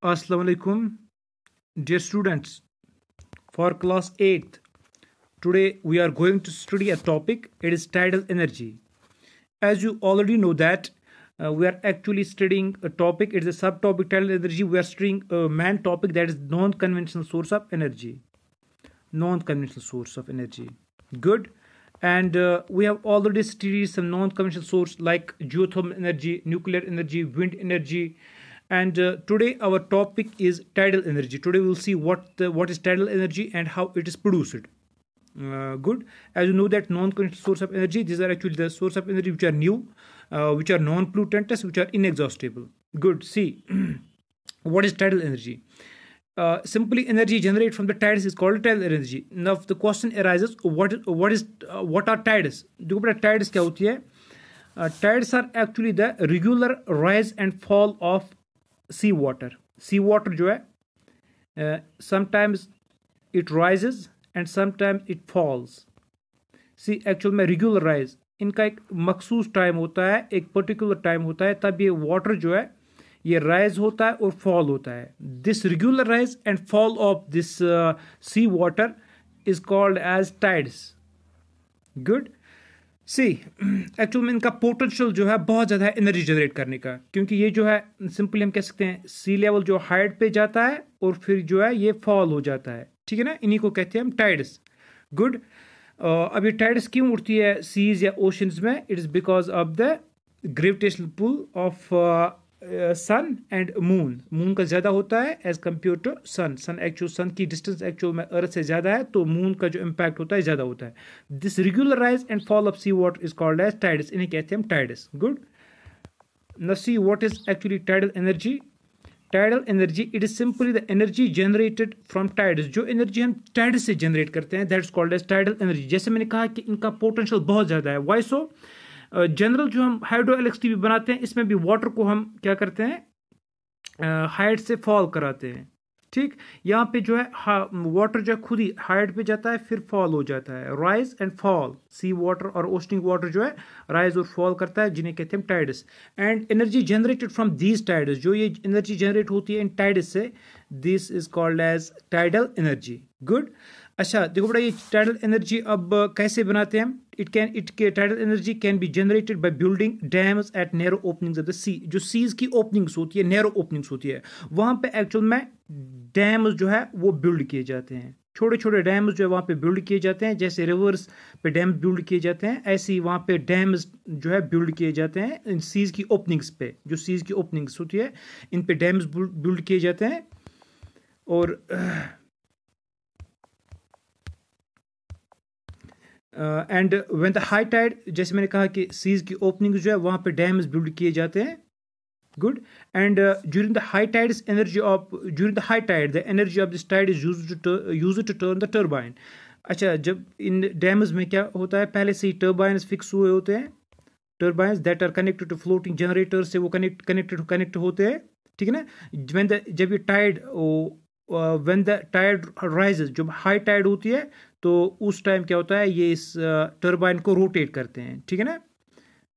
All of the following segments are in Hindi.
Assalamu alaikum, dear students. For class 8th, today we are going to study a topic. It is tidal energy. As you already know that we are actually studying a topic. It is a subtopic tidal energy. We are studying a main topic, that is non-conventional source of energy. Non-conventional source of energy. Good. And we have already studied some non-conventional source like geothermal energy, nuclear energy, wind energy, and today our topic is tidal energy. Today we will see what is tidal energy and how it is produced. Good. As you know that non-conventional source of energy, these are actually the source of energy which are new, which are non-pollutants, which are inexhaustible. Good. See, what is tidal energy? Simply energy generated from the tides is called tidal energy. Now the question arises, what are tides? देखो बेटा tides क्या होती है? Tides are actually the regular rise and fall of sea water. Sea water जो है sometimes it rises and sometimes it falls. See, actual में regular rise, इनका एक मखसूस टाइम होता है, एक पर्टिकुलर टाइम होता है, तब ये वाटर जो है ये राइज होता है और फॉल होता है. This regular rise and fall of this sea water is called as tides. Good. Sea, actual में इनका पोटेंशियल जो है बहुत ज़्यादा है एनर्जी जनरेट करने का, क्योंकि ये जो है सिंपली हम कह सकते हैं सी लेवल जो हाइट पे जाता है और फिर जो है ये फॉल हो जाता है. ठीक है ना, इन्हीं को कहते हैं हम टाइड्स. गुड. अब ये टाइड्स क्यों उठती है सीज या ओशंस में? It is because of the gravitational pull of sun and moon का ज़्यादा होता है as compare to sun. Sun की डिस्टेंस एक्चुअल में अर्थ से ज़्यादा है, तो मून का जो इम्पैक्ट होता है ज़्यादा होता है. This regular rise and fall of sea water is called as tides. इन्हें कहते हैं हम tides. Good. Now see what is actually tidal energy. Tidal energy, it is simply the energy generated from tides. जो एनर्जी हम टाइड्स से जनरेट करते हैं that is called as tidal energy. जैसे मैंने कहा कि इनका पोटेंशियल बहुत ज़्यादा है. वाई सो? जनरल जो हम हाइड्रो इलेक्ट्रिसिटी बनाते हैं, इसमें भी वाटर को हम क्या करते हैं, हाइट से फॉल कराते हैं. ठीक. यहाँ पे जो है वाटर जो है खुद ही हाइट पे जाता है फिर फॉल हो जाता है. Rise and fall. Sea water और ओशनिंग वाटर जो है राइज और फॉल करता है, जिन्हें कहते हैं tides. And energy generated from these tides, जो ये एनर्जी जनरेट होती है इन टाइड्स से, this is called as tidal energy. Good. अच्छा देखो बेटा, ये टाइडल एनर्जी अब कैसे बनाते हैं हम? Tidal energy can be generated by building dams at narrow openings of the sea. जो सीज की ओपनिंग्स होती है, नैरो ओपनिंग्स होती है, वहां पे एक्चुअल में डैम्स जो है वो बिल्ड किए जाते हैं. छोटे छोटे डैम्स जो है वहाँ पे बिल्ड किए जाते हैं. जैसे रिवर्स पे डैम बिल्ड किए जाते हैं, ऐसे ही वहाँ पे डैम्स जो है बिल्ड किए जाते हैं इन सीज की ओपनिंग्स पे. जो सीज की ओपनिंग्स होती है, इन पे डैम्स बिल्ड किए जाते हैं. और and when the high tide, जैसे मैंने कहा कि सीज की ओपनिंग जो है वहाँ पे डैम्स बिल्ड किए जाते हैं. Good. And during the high tides during the high tide the energy of this tide is used to turn the turbine. अच्छा, जब इन डैम्स में क्या होता है, पहले से ही टर्बाइंस फिक्स हुए होते हैं. Turbines that are connected to floating generator से वो कनेक्ट होते हैं. ठीक है ना. जब ये tide when the tide rises, जब हाई टाइड होती है तो उस टाइम क्या होता है, ये इस टर्बाइन को रोटेट करते हैं. ठीक है ना.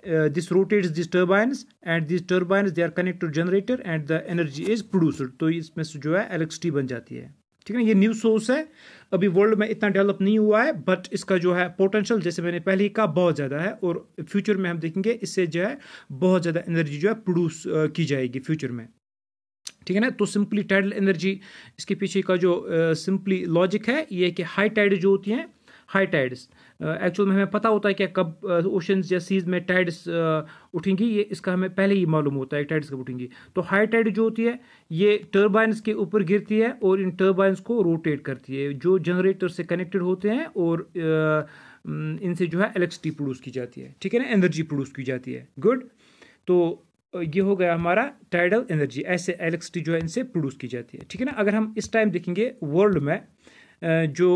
This rotates this turbines and this turbines they are connected to generator and the energy is produced. तो इसमें से जो है इलेक्ट्रिसिटी बन जाती है. ठीक है ना. ये न्यू सोर्स है, अभी वर्ल्ड में इतना डेवलप नहीं हुआ है, बट इसका जो है पोटेंशियल, जैसे मैंने पहले ही कहा, बहुत ज़्यादा है. और फ्यूचर में हम देखेंगे इससे जो है बहुत ज़्यादा एनर्जी जो है प्रोड्यूस की जाएगी फ्यूचर में. ठीक है ना. तो सिंपली टाइडल एनर्जी, इसके पीछे का जो सिंपली लॉजिक है ये है कि हाई टाइड जो होती हैं, हाई टाइड्स एक्चुअल में हमें पता होता है कि कब ओशंस या सीज में टाइड्स उठेंगी, ये इसका हमें पहले ही मालूम होता है टाइड्स कब उठेंगी. तो हाई टाइड जो होती है ये टर्बाइंस के ऊपर गिरती है और इन टर्बाइंस को रोटेट करती है, जो जनरेटर से कनेक्टेड होते हैं, और इनसे जो है इलेक्ट्रिसिटी प्रोड्यूस की जाती है. ठीक है ना, एनर्जी प्रोड्यूस की जाती है. गुड. तो ये हो गया हमारा टाइडल एनर्जी. ऐसे इलेक्ट्रिसिटी जो है इनसे प्रोड्यूस की जाती है. ठीक है ना. अगर हम इस टाइम देखेंगे वर्ल्ड में जो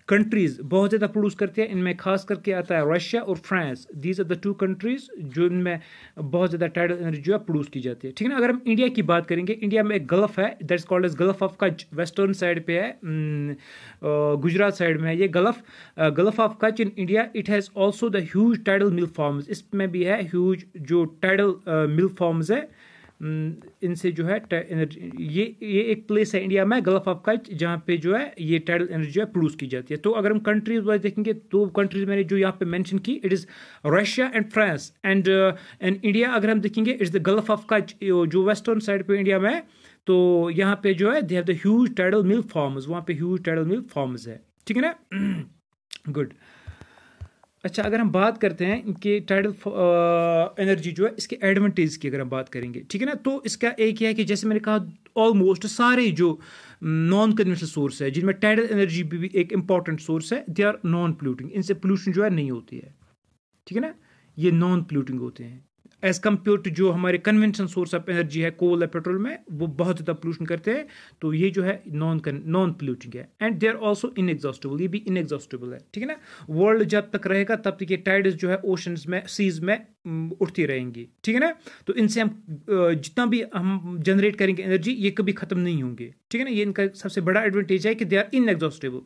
कंट्रीज बहुत ज़्यादा प्रोड्यूस करती है, इनमें खास करके आता है रशिया और France. These are the two countries जो इनमें बहुत ज़्यादा टाइडल एनर्जी जो है प्रोड्यूस की जाती है. ठीक है ना. अगर हम इंडिया की बात करेंगे, इंडिया में एक गल्फ है that's called as gulf of Kutch. Western side पे है, गुजरात साइड में है ये gulf of Kutch in India. It has also the huge tidal mill forms. इसमें भी है ह्यूज जो टाइडल मिल फॉर्म्स है इनसे जो है एनर्जी, ये एक प्लेस है इंडिया में, गल्फ ऑफ कच्छ, जहाँ पे जो है ये टाइडल एनर्जी जो है प्रोड्यूस की जाती है। तो अगर हम कंट्रीज वाइज देखेंगे तो कंट्रीज मैंने जो यहाँ पे मेंशन की, it is Russia and France and India. अगर हम देखेंगे it's the gulf of Kutch, जो वेस्टर्न साइड पे इंडिया में है। तो यहाँ पे जो है they have the huge tidal mill forms, वहाँ पे ह्यूज टाइडल मिल फॉर्म्स है, ठीक है ना। गुड। अच्छा, अगर हम बात करते हैं इनके टाइडल एनर्जी जो है इसके एडवांटेज की अगर हम बात करेंगे, ठीक है ना, तो इसका एक ही है कि जैसे मैंने कहा ऑलमोस्ट सारे जो नॉन कन्वेंशनल सोर्स है जिनमें टाइडल एनर्जी भी एक इंपॉर्टेंट सोर्स है, दे आर नॉन पोल्यूटिंग, इनसे पोल्यूशन जो है नहीं होती है, ठीक है ना, ये नॉन पोल्यूटिंग होते हैं एज कम्पेयर टू जो हमारे कन्वेंशनल सोर्स ऑफ एनर्जी है कोल या पेट्रोल में, वो बहुत ज़्यादा पोल्यूशन करते हैं। तो ये जो है नॉन पोल्यूटिंग है and they are also inexhaustible, ये भी इनएग्जॉस्टेबल है, ठीक है ना। वर्ल्ड जब तक रहेगा तब तक ये टाइड्स जो है ओशंस में, सीज में उठती रहेंगी, ठीक है ना। तो इनसे हम जितना भी हम जनरेट करेंगे एनर्जी, ये कभी खत्म नहीं होंगे, ठीक है ना। ये इनका सबसे बड़ा एडवांटेज है कि दे आर इनएग्जॉस्टेबल।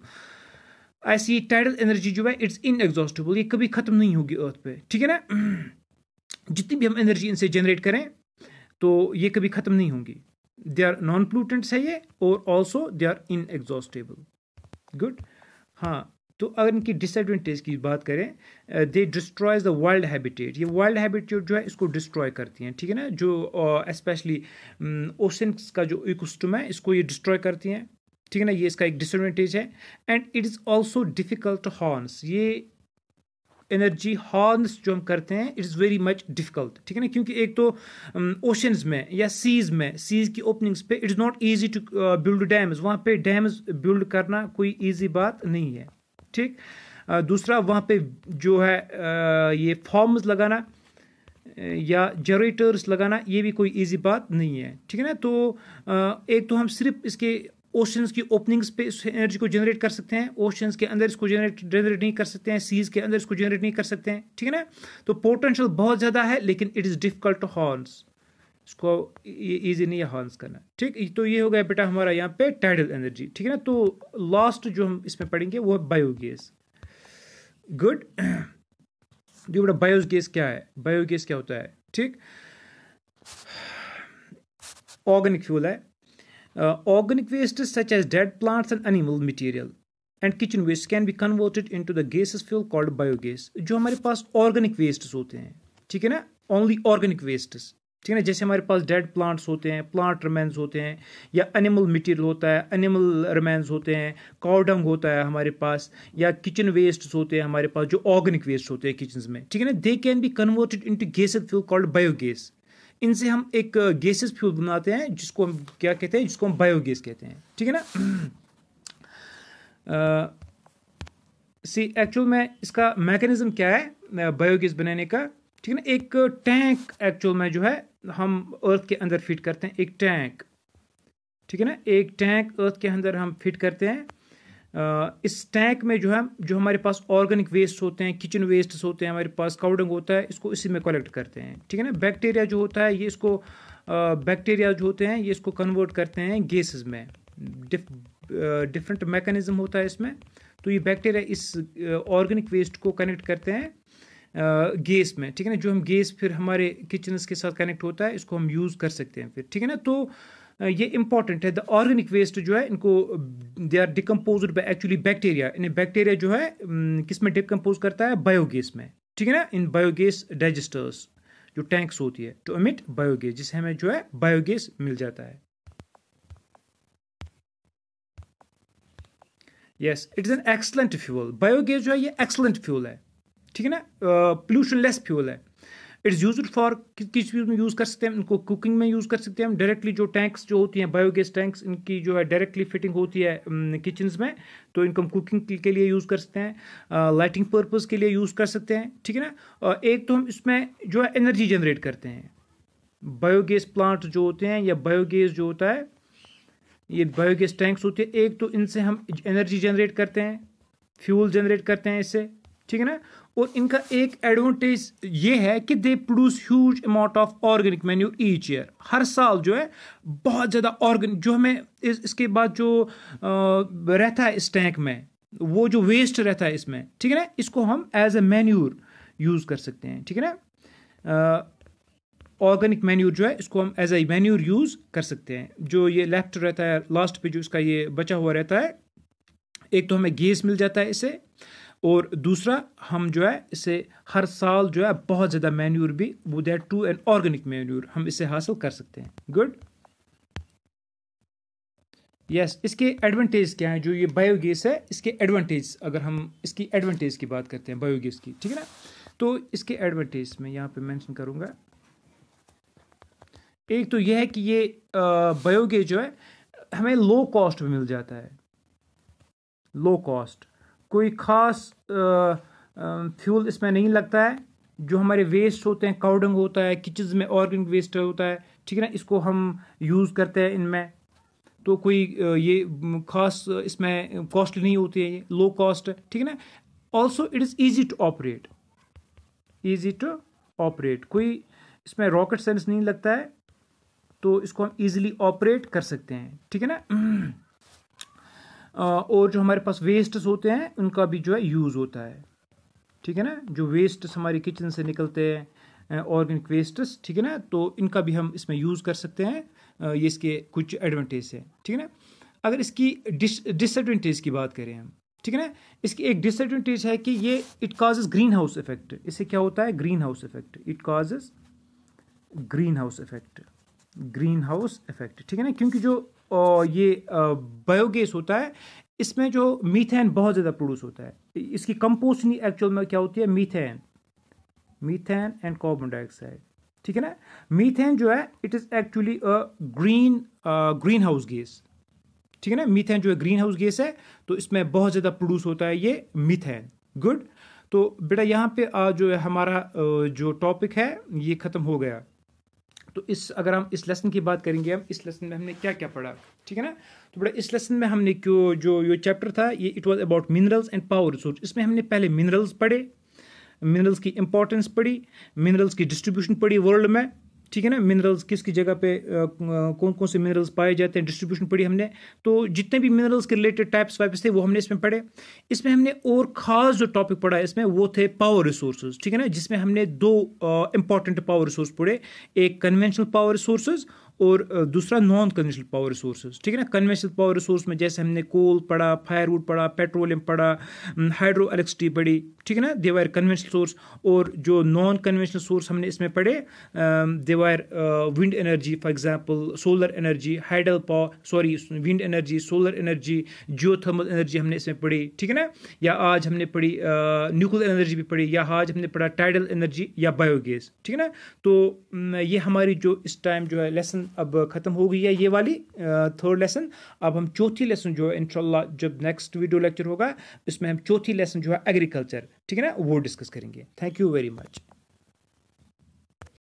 ऐसी टाइडल एनर्जी जो है इट्स इनएग्जॉस्टेबल, ये कभी खत्म नहीं होगी अर्थ पे, ठीक है ना। जितनी भी हम एनर्जी इनसे जनरेट करें तो ये कभी ख़त्म नहीं होंगी। दे आर नॉन पोल्यूटेंट्स है ये, और also they are inexhaustible. Good. हाँ, तो अगर इनकी डिसएडवांटेज की बात करें, they destroys the wild habitat, ये वाइल्ड हैबिटेट जो है इसको डिस्ट्रॉय करती हैं, ठीक है ना। जो स्पेशली ओशंस का जो इकोसिस्टम है इसको ये डिस्ट्रॉय करती हैं, ठीक है ना। ये इसका एक डिसएडवांटेज है। And it is also difficult to harness, ये एनर्जी हार्नेस जो हम करते हैं it is very much difficult, ठीक है ना। क्योंकि एक तो ओशंस में या सीज की ओपनिंग्स पे it is not easy to build dams, वहाँ पे डैम्स बिल्ड करना कोई ईजी बात नहीं है, ठीक। दूसरा वहाँ पे जो है ये फॉर्म्स लगाना या जनरेटर्स लगाना, ये भी इजी बात नहीं है, ठीक है ना। तो एक तो हम सिर्फ इसके ओशंस की ओपनिंग्स पे इस एनर्जी को जनरेट कर सकते हैं, ओशंस के अंदर इसको जनरेट नहीं कर सकते हैं, सीज के अंदर इसको जनरेट नहीं कर सकते हैं, ठीक है ना। तो पोटेंशियल बहुत ज़्यादा है लेकिन it is difficult to harness, इसको ईजी नहीं है हार्नेस करना, ठीक। तो ये हो गया बेटा हमारा यहाँ पे टाइडल एनर्जी, ठीक है ना। तो लास्ट जो हम इसमें पढ़ेंगे वो है बायोगैस। गुड। जो बेटा बायोगैस क्या है, बायोगैस क्या होता है, ठीक। ऑर्गेनिक फ्यूल है। Organic wastes such as dead plants and animal material and kitchen waste can be converted into the gaseous fuel called biogas। जो हमारे पास ऑर्गेनिक वेस्ट्स होते हैं, ठीक है ना, ओनली ऑर्गेनिक वेस्ट्स, ठीक है ना। जैसे हमारे पास डेड प्लांट्स होते हैं, प्लांट रिमेन्स होते हैं, या एनिमल मटेरियल होता है, एनिमल रिमेन्स होते हैं, काउ डंग होता है हमारे पास, या किचन वेस्ट्स होते हैं हमारे पास जो ऑर्गेनिक वेस्ट होते हैं किचन में, ठीक है ना। They can be converted into gases fuel called biogas. इनसे हम एक गैसेस फ्यूल बनाते हैं जिसको हम क्या कहते हैं, जिसको हम बायोगैस कहते हैं, ठीक है ना। सी एक्चुअल में इसका मैकेनिज्म क्या है बायोगैस बनाने का, ठीक है ना। एक टैंक एक्चुअल में जो है हम अर्थ के अंदर फिट करते हैं, एक टैंक, ठीक है ना। एक टैंक अर्थ के अंदर हम फिट करते हैं। इस टैंक में जो है, जो हमारे पास ऑर्गेनिक वेस्ट होते हैं, किचन वेस्ट होते हैं, हमारे पास काउडंग होता है, इसको इसी में कलेक्ट करते हैं, ठीक है ना। बैक्टीरिया जो होता है ये इसको बैक्टीरिया जो होते हैं ये इसको कन्वर्ट करते हैं गैसेस में। डिफरेंट मैकेनिज्म होता है इसमें। तो ये बैक्टीरिया इस ऑर्गेनिक वेस्ट को कनेक्ट करते हैं गैस में, ठीक है ना। जो हम गैस फिर हमारे किचन के साथ कनेक्ट होता है, इसको हम यूज़ कर सकते हैं फिर, ठीक है ना। तो ये इंपॉर्टेंट है। द ऑर्गेनिक वेस्ट जो है इनको they are decomposed by actually bacteria. इन्हें बैक्टीरिया जो है किस में डिकम्पोज करता है, बायोगैस में, ठीक है ना। इन बायोगैस डाइजेस्टर्स जो टैंक्स होती है टू एमिट बायोगैस, जिससे हमें जो है बायोगैस मिल जाता है। Yes, it is an excellent fuel. Biogas जो है ये एक्सलेंट फ्यूल है, ठीक है ना। पोल्यूशन लेस फ्यूल है। इट्स यूज्ड फॉर किस चीज़ में यूज़ कर सकते हैं, इनको कुकिंग में यूज़ कर सकते हैं हम डायरेक्टली। जो टैंक्स जो होती हैं बायोगैस टैंक्स, इनकी जो है डायरेक्टली फिटिंग होती है किचन्स में, तो इनको हम कुकिंग के लिए यूज़ कर सकते हैं, लाइटिंग पर्पज़ के लिए यूज़ कर सकते हैं, ठीक है ना। एक तो हम इसमें जो है एनर्जी जनरेट करते हैं। बायोगैस प्लांट जो होते हैं या बायोगैस जो होता है, ये बायोगैस टैंक्स होते हैं, एक तो इनसे हम एनर्जी जनरेट करते हैं, फ्यूल जनरेट करते हैं इससे, ठीक है ना। और इनका एक एडवांटेज ये है कि they produce huge amount of organic manure each year. हर साल जो है बहुत ज़्यादा ऑर्गेनिक जो हमें इसके बाद जो रहता है इस टैंक में, वो जो वेस्ट रहता है इसमें, ठीक है ना, इसको हम एज ए मैन्यूर यूज़ कर सकते हैं, ठीक है ना। ऑर्गेनिक मैन्यूर जो है इसको हम एज ए मैन्यूर यूज़ कर सकते हैं। जो ये लेफ्ट रहता है लास्ट पे जो इसका ये बचा हुआ रहता है, एक तो हमें गैस मिल जाता है इससे, और दूसरा हम जो है इससे हर साल जो है बहुत ज़्यादा मैन्यूर भी वो that too an organic manure हम इससे हासिल कर सकते हैं। Good, yes. इसके एडवांटेज क्या हैं? जो ये बायोगैस है इसके एडवांटेज, अगर हम इसकी एडवांटेज की बात करते हैं बायोगैस की, ठीक है ना, तो इसके एडवांटेज में यहाँ पे मेंशन करूँगा। एक तो यह है कि ये बायोगैस जो है हमें लो कॉस्ट में मिल जाता है, लो कॉस्ट, कोई ख़ास फ्यूल इसमें नहीं लगता है। जो हमारे वेस्ट होते हैं, काउडंग होता है, किचन में ऑर्गेनिक वेस्ट होता है, ठीक है ना, इसको हम यूज़ करते हैं इनमें, तो कोई ये ख़ास इसमें कॉस्टली नहीं होती है, ये लो कॉस्ट है, ठीक है ना। Also it is easy to operate, easy to operate, कोई इसमें रॉकेट साइंस नहीं लगता है, तो इसको हम ईजिली ऑपरेट कर सकते हैं, ठीक है ना। और जो हमारे पास वेस्ट्स होते हैं उनका भी जो है यूज़ होता है, ठीक है ना, जो वेस्ट्स हमारे किचन से निकलते हैं ऑर्गेनिक वेस्ट्स, ठीक है ना, तो इनका भी हम इसमें यूज़ कर सकते हैं। ये इसके कुछ एडवांटेज है, ठीक है ना। अगर इसकी डिसएडवांटेज की बात करें हम, ठीक है ना, इसकी एक डिसएडवांटेज है कि ये it causes green house effect. इससे क्या होता है? Green house effect, it causes green house effect, green house effect, ठीक है ना, क्योंकि जो ये बायोगैस होता है इसमें जो मीथेन बहुत ज़्यादा प्रोड्यूस होता है। इसकी कंपोजिशन एक्चुअल में क्या होती है? Methane, methane and carbon dioxide, ठीक है ना। मीथेन जो है it is actually a green house gas, ठीक है ना। मीथेन जो है ग्रीन हाउस गैस है, तो इसमें बहुत ज़्यादा प्रोड्यूस होता है ये मीथेन। गुड, तो बेटा यहाँ पे जो है हमारा जो टॉपिक है ये ख़त्म हो गया। तो अगर हम इस लेसन की बात करेंगे, हम इस लेसन में हमने क्या क्या पढ़ा, ठीक है ना। तो बेटा इस लेसन में हमने जो ये चैप्टर था ये it was about minerals and power resource. इसमें हमने पहले मिनरल्स पढ़े, मिनरल्स की इंपॉर्टेंस पढ़ी, मिनरल्स की डिस्ट्रीब्यूशन पढ़ी वर्ल्ड में, ठीक है ना, मिनरल्स किस किस जगह पे कौन कौन से मिनरल्स पाए जाते हैं, डिस्ट्रीब्यूशन पढ़ी हमने। तो जितने भी मिनरल्स के रिलेटेड टाइप्स वाइप्स थे वो हमने इसमें पढ़े। इसमें हमने और ख़ास जो टॉपिक पढ़ा है इसमें वो थे पावर रिसोर्सेज, ठीक है ना, जिसमें हमने दो इंपॉर्टेंट पावर रिसोर्स पढ़े, एक कन्वेंशनल पावर रिसोर्सेज और दूसरा नॉन कन्वेंशनल पावर रिसोर्सेज, ठीक है ना। कन्वेंशनल पावर रिसोर्स में जैसे हमने कोल पढ़ा, फायरवुड पढ़ा, पेट्रोलियम पढ़ा, हाइड्रो इलेक्ट्रिसिटी पढ़ी, ठीक है ना, दे वर कन्वेंशनल सोर्स। और जो नॉन कन्वेंशनल सोर्स हमने इसमें पढ़े, they were wind energy, for example solar energy, hydel power, wind energy, solar energy, geothermal energy हमने इसमें पढ़ी, ठीक है ना। या आज हमने पढ़ी न्यूक्लियर एनर्जी भी पढ़ी, या आज हमने पढ़ा टाइडल एनर्जी या बायोगैस, ठीक है ना। तो ये हमारी जो इस टाइम जो है लेसन अब ख़त्म हो गई है, ये वाली थर्ड लेसन। अब हम चौथी लेसन जो है इंशाल्लाह जब नेक्स्ट वीडियो लेक्चर होगा इसमें हम चौथी लेसन जो है एग्रीकल्चर, ठीक है ना, वो डिस्कस करेंगे। Thank you very much.